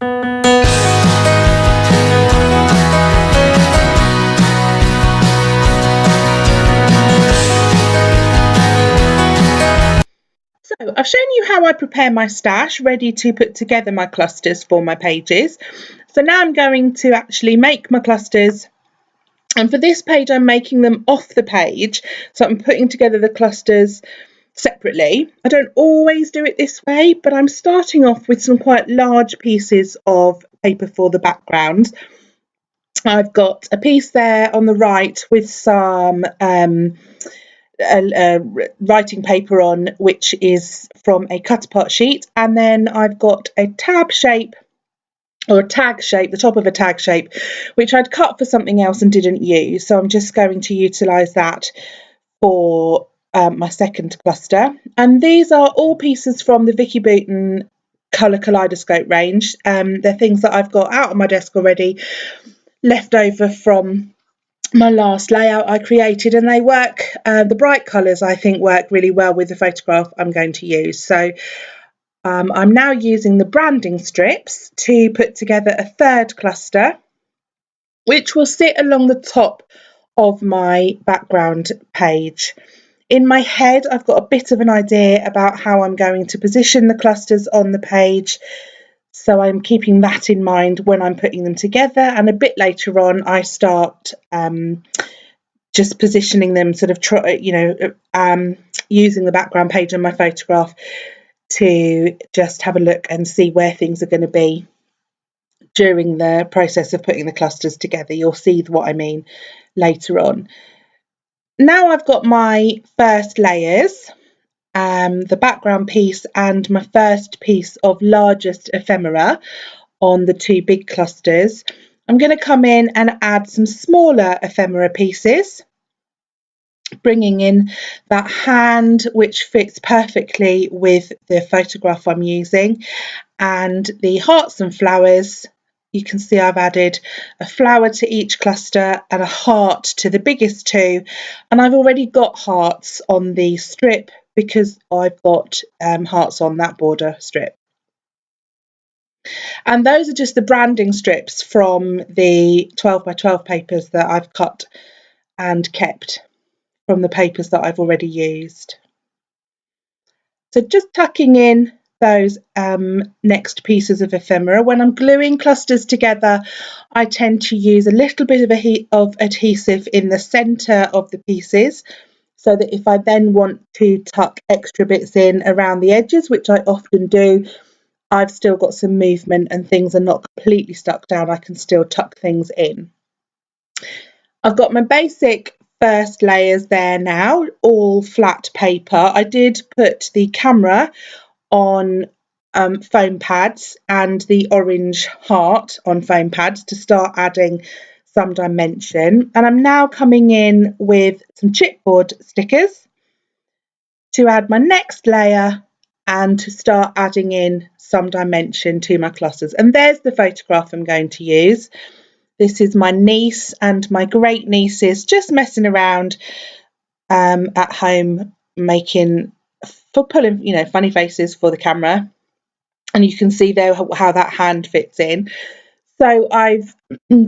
So I've shown you how I prepare my stash ready to put together my clusters for my pages. So now I'm going to actually make my clusters, and for this page I'm making them off the page, so I'm putting together the clusters separately. I don't always do it this way, but I'm starting off with some quite large pieces of paper for the background. I've got a piece there on the right with some writing paper on, which is from a cut apart sheet, and then I've got a tab shape or a tag shape, the top of a tag shape, which I'd cut for something else and didn't use, so I'm just going to utilise that for my second cluster. And these are all pieces from the Vicky Booten colour kaleidoscope range. They're things that I've got out on my desk already, left over from my last layout I created, and they work, the bright colours I think work really well with the photograph I'm going to use. So I'm now using the branding strips to put together a third cluster, which will sit along the top of my background page. In my head, I've got a bit of an idea about how I'm going to position the clusters on the page, so I'm keeping that in mind when I'm putting them together, and a bit later on I start just positioning them, sort of using the background page on my photograph to just have a look and see where things are going to be during the process of putting the clusters together. You'll see what I mean later on. Now I've got my first layers, the background piece and my first piece of largest ephemera on the two big clusters. I'm going to come in and add some smaller ephemera pieces, bringing in that hand which fits perfectly with the photograph I'm using, and the hearts and flowers. You can see I've added a flower to each cluster and a heart to the biggest two, and I've already got hearts on the strip because I've got hearts on that border strip. And those are just the branding strips from the 12 by 12 papers that I've cut and kept from the papers that I've already used. So just tucking in those next pieces of ephemera. When I'm gluing clusters together, I tend to use a little bit of adhesive in the centre of the pieces, so that if I then want to tuck extra bits in around the edges, which I often do, I've still got some movement and things are not completely stuck down. I can still tuck things in. I've got my basic first layers there now, all flat paper. I did put the camera on foam pads and the orange heart on foam pads to start adding some dimension, and I'm now coming in with some chipboard stickers to add my next layer and to start adding in some dimension to my clusters. And there's the photograph I'm going to use. This is my niece and my great nieces just messing around at home, pulling funny faces for the camera, and you can see there how that hand fits in. So I've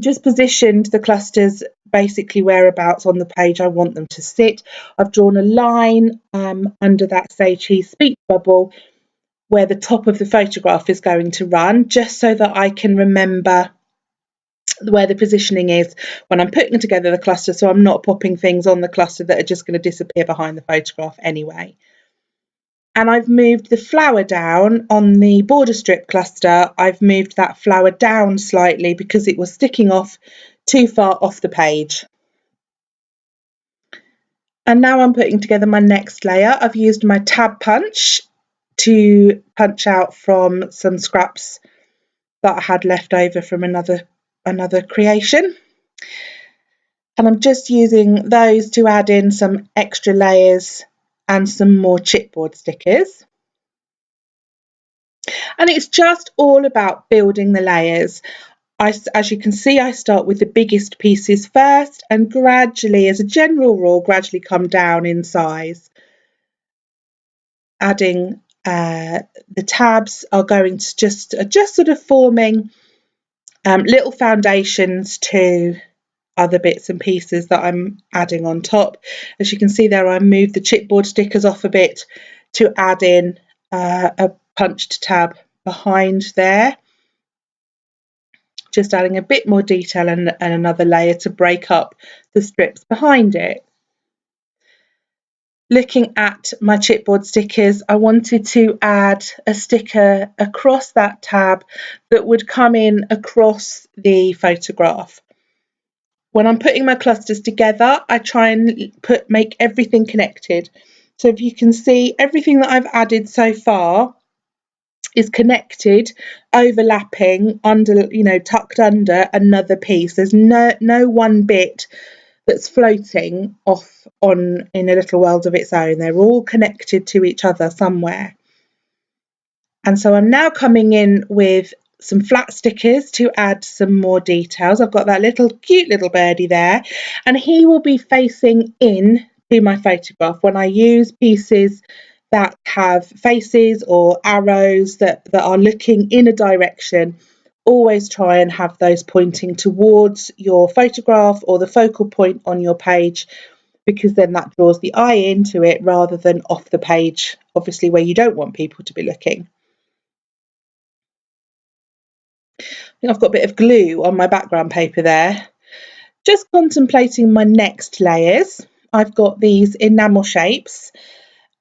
just positioned the clusters basically whereabouts on the page I want them to sit. I've drawn a line under that Say Cheese speech bubble where the top of the photograph is going to run, just so that I can remember where the positioning is when I'm putting together the cluster, so I'm not popping things on the cluster that are just going to disappear behind the photograph anyway. And I've moved the flower down on the border strip cluster. I've moved that flower down slightly because it was sticking off too far off the page. And now I'm putting together my next layer. I've used my tab punch to punch out from some scraps that I had left over from another creation. And I'm just using those to add in some extra layers and some more chipboard stickers. And it's just all about building the layers. As you can see, I start with the biggest pieces first and gradually, as a general rule, gradually come down in size, adding the tabs are going to just sort of forming little foundations to other bits and pieces that I'm adding on top. As you can see there, I moved the chipboard stickers off a bit to add in a punched tab behind there, just adding a bit more detail and another layer to break up the strips behind it. Looking at my chipboard stickers, I wanted to add a sticker across that tab that would come in across the photograph. When I'm putting my clusters together, I try and make everything connected. So if you can see, everything that I've added so far is connected, overlapping, tucked under another piece. There's no one bit that's floating off in a little world of its own. They're all connected to each other somewhere. And so I'm now coming in with some flat stickers to add some more details. I've got that cute little birdie there, and he will be facing in to my photograph. When I use pieces that have faces or arrows that are looking in a direction, always try and have those pointing towards your photograph or the focal point on your page, because then that draws the eye into it rather than off the page, obviously where you don't want people to be looking. I think I've got a bit of glue on my background paper there. Just contemplating my next layers. I've got these enamel shapes.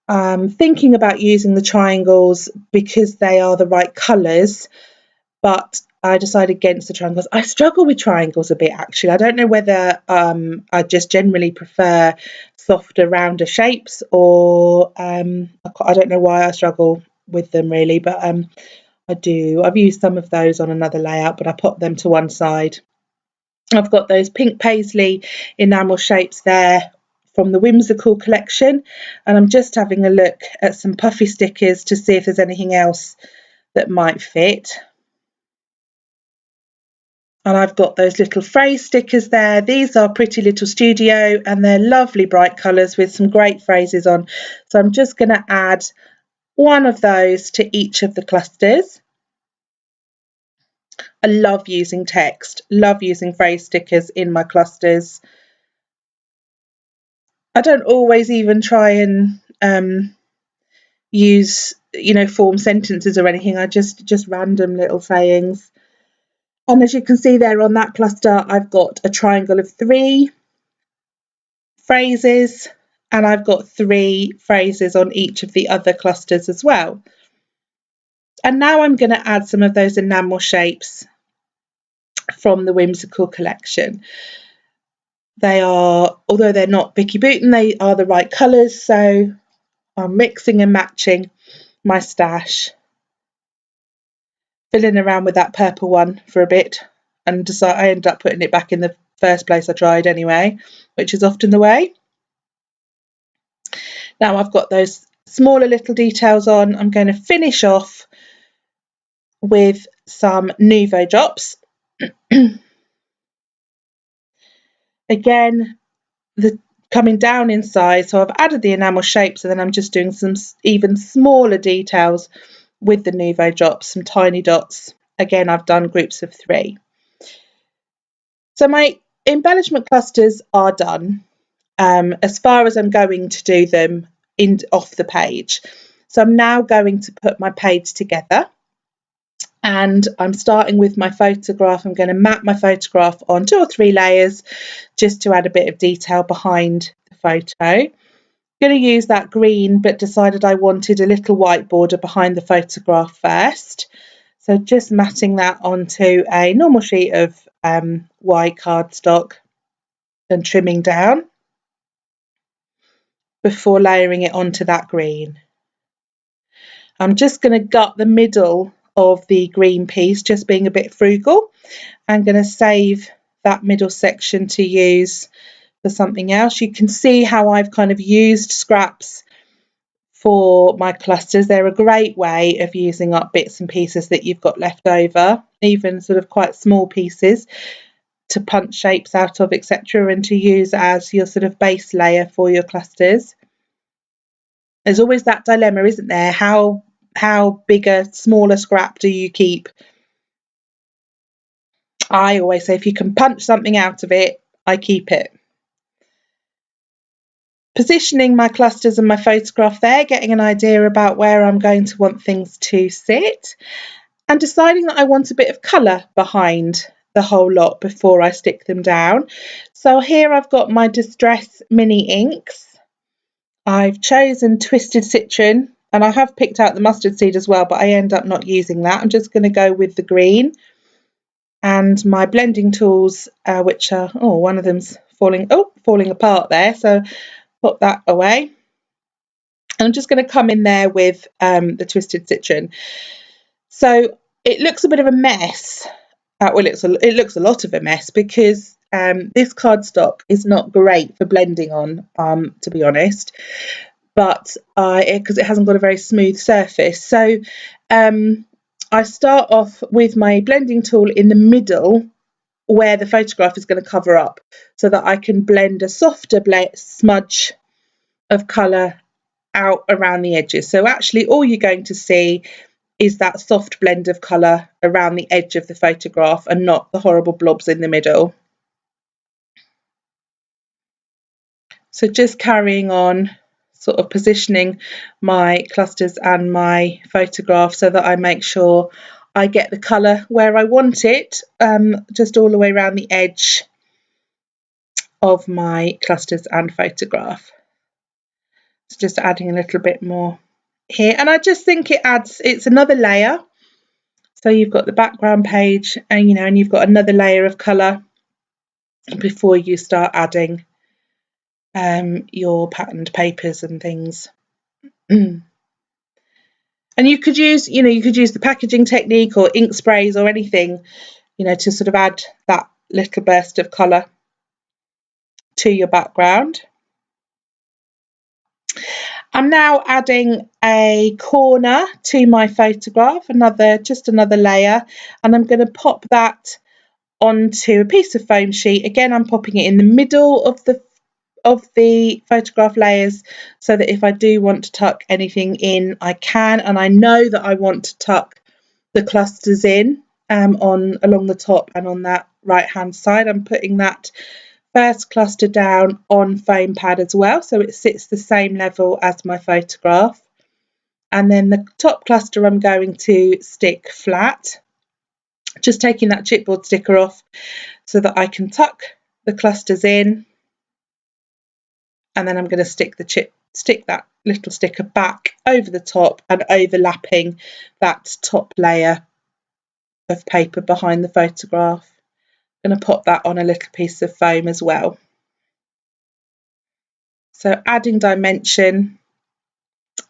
Thinking about using the triangles because they are the right colours, but I decided against the triangles. I struggle with triangles a bit, actually. I don't know whether I just generally prefer softer, rounder shapes, or I don't know why I struggle with them really, but I do. I've used some of those on another layout, but I pop them to one side. I've got those pink paisley enamel shapes there from the Whimsical collection, and I'm just having a look at some puffy stickers to see if there's anything else that might fit. And I've got those little phrase stickers there. These are Pretty Little Studio, and they're lovely bright colours with some great phrases on. So I'm just going to add one of those to each of the clusters. I love using text, love using phrase stickers in my clusters. I don't always even try and use, form sentences or anything. I just random little sayings. And as you can see there on that cluster, I've got a triangle of 3 phrases, and I've got 3 phrases on each of the other clusters as well. And now I'm going to add some of those enamel shapes from the Whimsical collection. They are, although they're not Vicky Boughton, they are the right colours, so I'm mixing and matching my stash, fiddling around with that purple one for a bit, and I ended up putting it back in the first place I tried anyway, which is often the way. Now I've got those smaller little details on. I'm going to finish off with some Nouveau drops. Again, coming down in size, so I've added the enamel shapes, and then I'm just doing some even smaller details with the Nouveau drops, some tiny dots. Again, I've done groups of 3. So my embellishment clusters are done, as far as I'm going to do them off the page. So I'm now going to put my page together, and I'm starting with my photograph. I'm going to map my photograph on 2 or 3 layers just to add a bit of detail behind the photo. I'm going to use that green, but decided I wanted a little white border behind the photograph first. So just matting that onto a normal sheet of white cardstock and trimming down before layering it onto that green. I'm just going to gut the middle of the green piece, just being a bit frugal. I'm going to save that middle section to use for something else. You can see how I've kind of used scraps for my clusters. They're a great way of using up bits and pieces that you've got left over, even sort of quite small pieces, to punch shapes out of, etc., and to use as your sort of base layer for your clusters. There's always that dilemma, isn't there? How how big a smaller scrap do you keep? I always say if you can punch something out of it, I keep it. Positioning my clusters and my photograph there, getting an idea about where I'm going to want things to sit, and deciding that I want a bit of colour behind the whole lot before I stick them down. So here I've got my Distress mini inks. I've chosen Twisted Citron, and I have picked out the mustard seed as well, but I end up not using that. I'm just going to go with the green. And my blending tools, which are, oh, one of them's falling apart there, so put that away. And I'm just going to come in there with the Twisted Citron. So it looks a bit of a mess. Well, it looks a lot of a mess because this cardstock is not great for blending on, to be honest, but because it hasn't got a very smooth surface. So I start off with my blending tool in the middle where the photograph is going to cover up, so that I can blend a softer smudge of colour out around the edges. So actually all you're going to see is that soft blend of colour around the edge of the photograph and not the horrible blobs in the middle. So just carrying on, sort of positioning my clusters and my photograph so that I make sure I get the colour where I want it, just all the way around the edge of my clusters and photograph. So just adding a little bit more here, and I just think it's another layer. So you've got the background page, and and you've got another layer of colour before you start adding your patterned papers and things. And you could use the packaging technique or ink sprays or anything, to sort of add that little burst of colour to your background. I'm now adding a corner to my photograph, just another layer, and I'm going to pop that onto a piece of foam sheet. Again, I'm popping it in the middle of the photograph layers, so that if I do want to tuck anything in, I can. And I know that I want to tuck the clusters in along the top and on that right hand side. I'm putting that first cluster down on foam pad as well, so it sits the same level as my photograph. And then the top cluster I'm going to stick flat, just taking that chipboard sticker off so that I can tuck the clusters in. And then I'm going to stick that little sticker back over the top and overlapping that top layer of paper behind the photograph. I'm going to pop that on a little piece of foam as well. So adding dimension,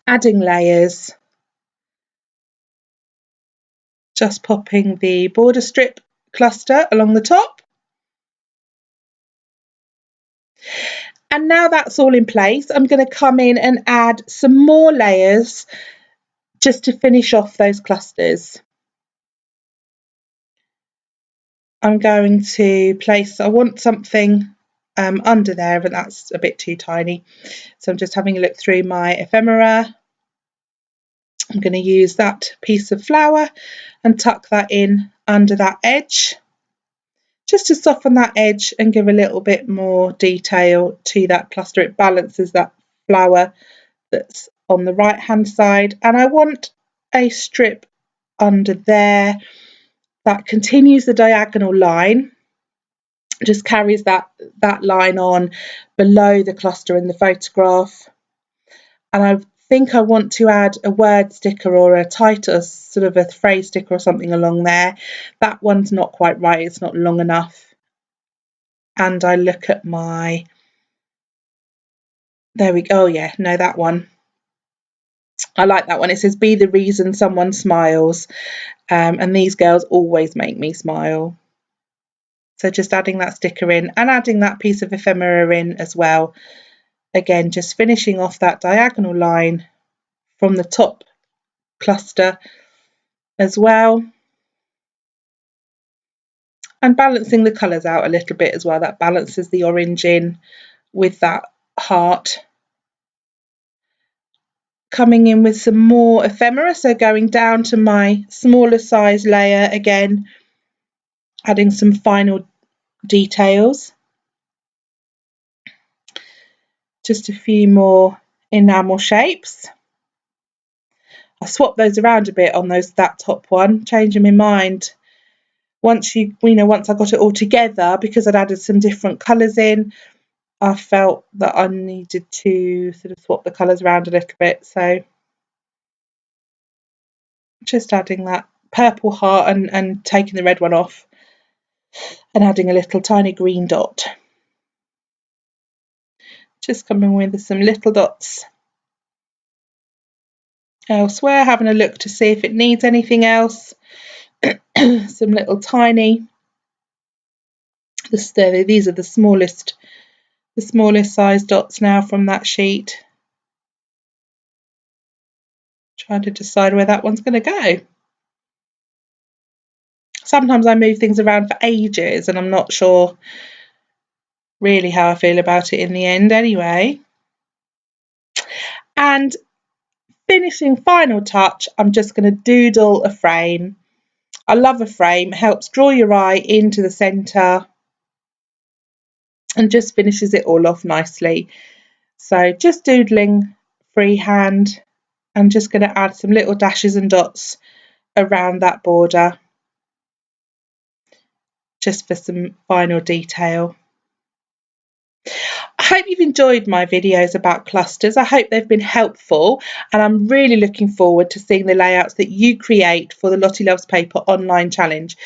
adding layers, just popping the border strip cluster along the top. And now that's all in place, I'm going to come in and add some more layers just to finish off those clusters. I'm going to I want something under there, but that's a bit too tiny. So I'm just having a look through my ephemera. I'm going to use that piece of flower and tuck that in under that edge, just to soften that edge and give a little bit more detail to that cluster. It balances that flower that's on the right hand side. And I want a strip under there that continues the diagonal line, just carries that line on below the cluster in the photograph. And I think I want to add a word sticker or a title, sort of a phrase sticker or something along there. That one's not quite right, it's not long enough. And I look at there we go. Oh yeah, no, that one. I like that one. It says, "Be the reason someone smiles." And these girls always make me smile. So just adding that sticker in and adding that piece of ephemera in as well. Again, just finishing off that diagonal line from the top cluster as well. And balancing the colours out a little bit as well. That balances the orange in with that heart coming in with some more ephemera, so going down to my smaller size layer again, adding some final details. Just a few more enamel shapes. I swapped those around a bit on that top one, changing my mind. Once once I got it all together, because I'd added some different colours in, I felt that I needed to sort of swap the colours around a little bit. So just adding that purple heart and taking the red one off and adding a little tiny green dot. Just coming with some little dots elsewhere, having a look to see if it needs anything else. Some little tiny, these are the smallest size dots now from that sheet. Trying to decide where that one's going to go. Sometimes I move things around for ages and I'm not sure really how I feel about it in the end anyway. And finishing final touch, I'm just going to doodle a frame. I love a frame, it helps draw your eye into the centre and just finishes it all off nicely. So just doodling freehand. I'm just going to add some little dashes and dots around that border just for some final detail. I hope you've enjoyed my videos about clusters. I hope they've been helpful, and I'm really looking forward to seeing the layouts that you create for the Lottie Loves Paper online challenge.